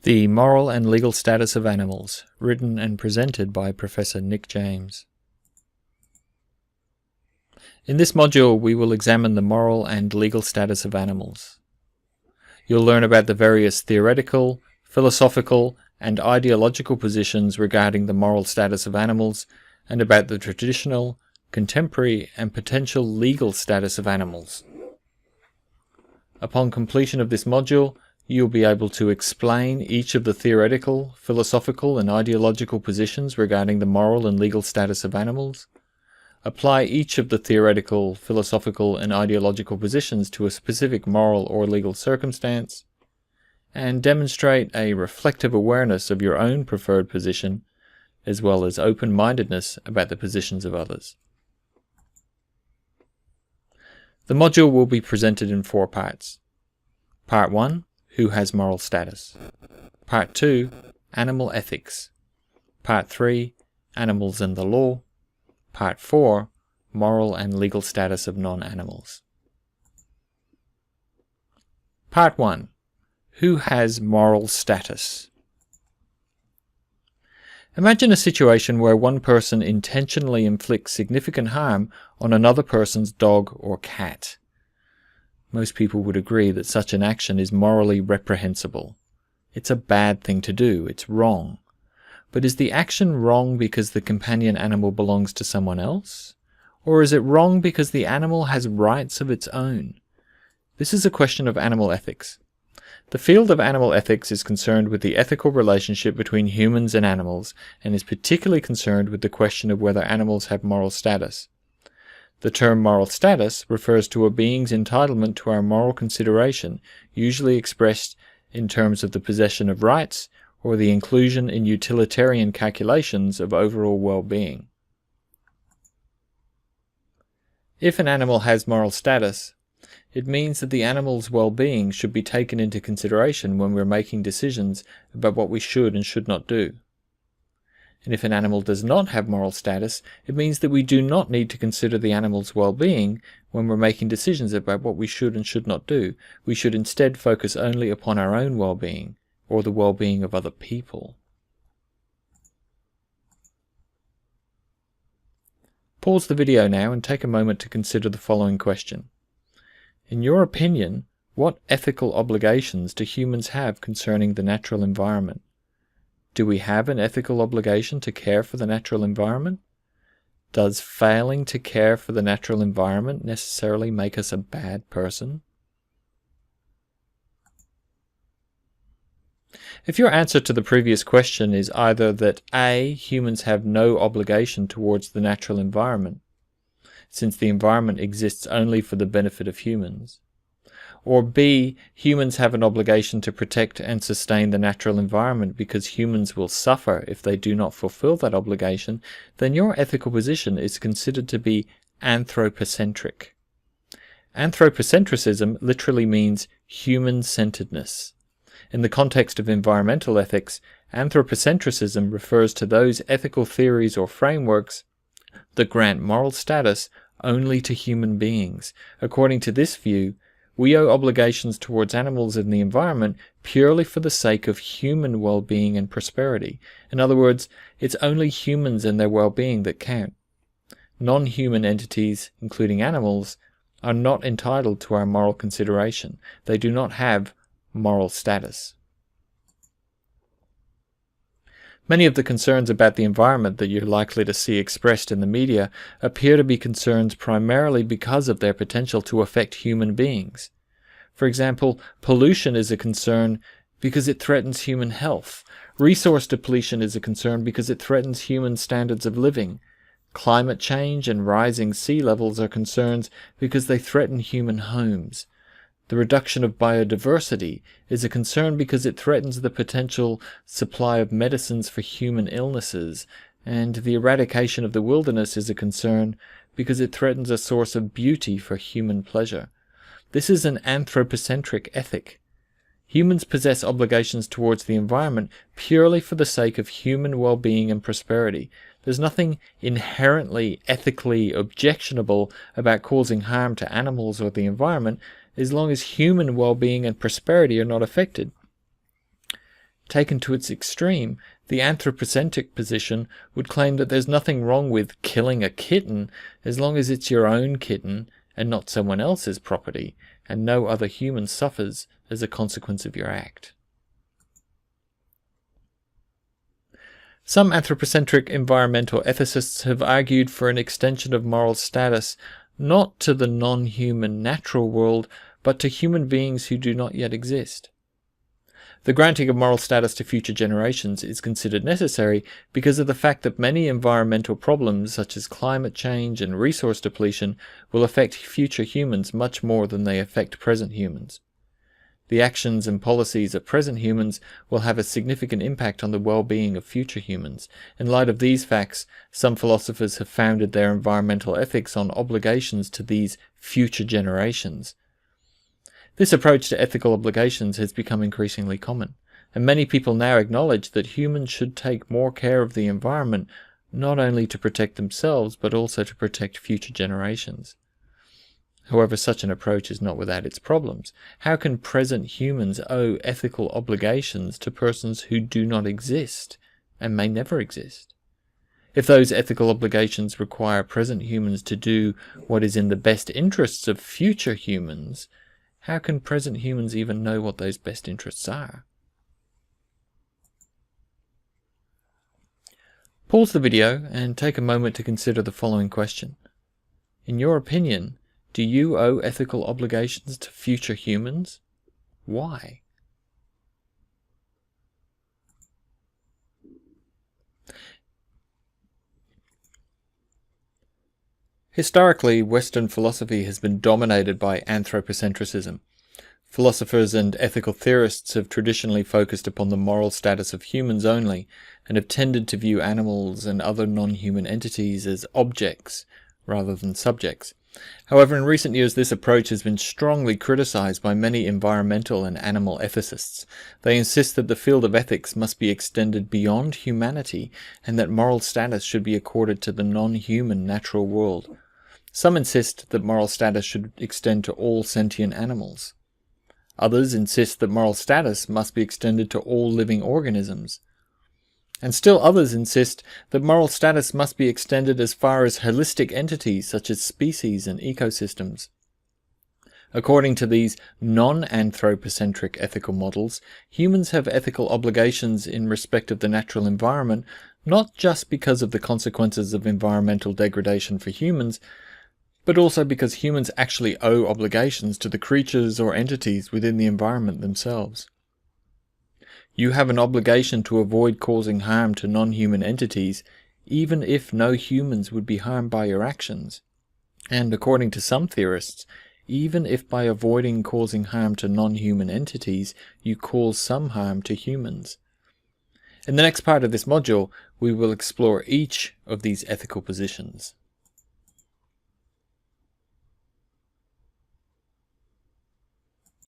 The Moral and Legal Status of Animals, written and presented by Professor Nick James. In this module, we will examine the moral and legal status of animals. You'll learn about the various theoretical, philosophical, and ideological positions regarding the moral status of animals, and about the traditional, contemporary, and potential legal status of animals. Upon completion of this module, you'll be able to explain each of the theoretical, philosophical, and ideological positions regarding the moral and legal status of animals, apply each of the theoretical, philosophical, and ideological positions to a specific moral or legal circumstance, and demonstrate a reflective awareness of your own preferred position, as well as open-mindedness about the positions of others. The module will be presented in 4 parts. Part 1, Who has moral status? Part 2, Animal ethics. Part 3, Animals and the law. Part 4, Moral and legal status of non-animals. Part 1, Who has moral status? Imagine a situation where one person intentionally inflicts significant harm on another person's dog or cat. Most people would agree that such an action is morally reprehensible. It's a bad thing to do, it's wrong. But is the action wrong because the companion animal belongs to someone else? Or is it wrong because the animal has rights of its own? This is a question of animal ethics. The field of animal ethics is concerned with the ethical relationship between humans and animals, and is particularly concerned with the question of whether animals have moral status. The term moral status refers to a being's entitlement to our moral consideration, usually expressed in terms of the possession of rights or the inclusion in utilitarian calculations of overall well-being. If an animal has moral status, it means that the animal's well-being should be taken into consideration when we're making decisions about what we should and should not do. And if an animal does not have moral status, it means that we do not need to consider the animal's well-being when we're making decisions about what we should and should not do. We should instead focus only upon our own well-being, or the well-being of other people. Pause the video now and take a moment to consider the following question. In your opinion, what ethical obligations do humans have concerning the natural environment? Do we have an ethical obligation to care for the natural environment? Does failing to care for the natural environment necessarily make us a bad person? If your answer to the previous question is either that A, humans have no obligation towards the natural environment, since the environment exists only for the benefit of humans, or B, humans have an obligation to protect and sustain the natural environment because humans will suffer if they do not fulfill that obligation, then your ethical position is considered to be anthropocentric. Anthropocentrism literally means human-centeredness. In the context of environmental ethics, anthropocentrism refers to those ethical theories or frameworks that grant moral status only to human beings. According to this view, we owe obligations towards animals and the environment purely for the sake of human well-being and prosperity. In other words, it's only humans and their well-being that count. Non-human entities, including animals, are not entitled to our moral consideration. They do not have moral status. Many of the concerns about the environment that you're likely to see expressed in the media appear to be concerns primarily because of their potential to affect human beings. For example, pollution is a concern because it threatens human health. Resource depletion is a concern because it threatens human standards of living. Climate change and rising sea levels are concerns because they threaten human homes. The reduction of biodiversity is a concern because it threatens the potential supply of medicines for human illnesses, and the eradication of the wilderness is a concern because it threatens a source of beauty for human pleasure. This is an anthropocentric ethic. Humans possess obligations towards the environment purely for the sake of human well-being and prosperity. There's nothing inherently ethically objectionable about causing harm to animals or the environment, as long as human well-being and prosperity are not affected. Taken to its extreme, the anthropocentric position would claim that there's nothing wrong with killing a kitten as long as it's your own kitten and not someone else's property, and no other human suffers as a consequence of your act. Some anthropocentric environmental ethicists have argued for an extension of moral status not to the non-human natural world, but to human beings who do not yet exist. The granting of moral status to future generations is considered necessary because of the fact that many environmental problems such as climate change and resource depletion will affect future humans much more than they affect present humans. The actions and policies of present humans will have a significant impact on the well-being of future humans. In light of these facts, some philosophers have founded their environmental ethics on obligations to these future generations. This approach to ethical obligations has become increasingly common, and many people now acknowledge that humans should take more care of the environment, not only to protect themselves, but also to protect future generations. However, such an approach is not without its problems. How can present humans owe ethical obligations to persons who do not exist and may never exist? If those ethical obligations require present humans to do what is in the best interests of future humans, how can present humans even know what those best interests are? Pause the video and take a moment to consider the following question. In your opinion, do you owe ethical obligations to future humans? Why? Historically, Western philosophy has been dominated by anthropocentrism. Philosophers and ethical theorists have traditionally focused upon the moral status of humans only, and have tended to view animals and other non-human entities as objects rather than subjects. However, in recent years this approach has been strongly criticized by many environmental and animal ethicists. They insist that the field of ethics must be extended beyond humanity, and that moral status should be accorded to the non-human natural world. Some insist that moral status should extend to all sentient animals. Others insist that moral status must be extended to all living organisms. And still others insist that moral status must be extended as far as holistic entities such as species and ecosystems. According to these non-anthropocentric ethical models, humans have ethical obligations in respect of the natural environment, not just because of the consequences of environmental degradation for humans, but also because humans actually owe obligations to the creatures or entities within the environment themselves. You have an obligation to avoid causing harm to non-human entities, even if no humans would be harmed by your actions. And according to some theorists, even if by avoiding causing harm to non-human entities, you cause some harm to humans. In the next part of this module, we will explore each of these ethical positions.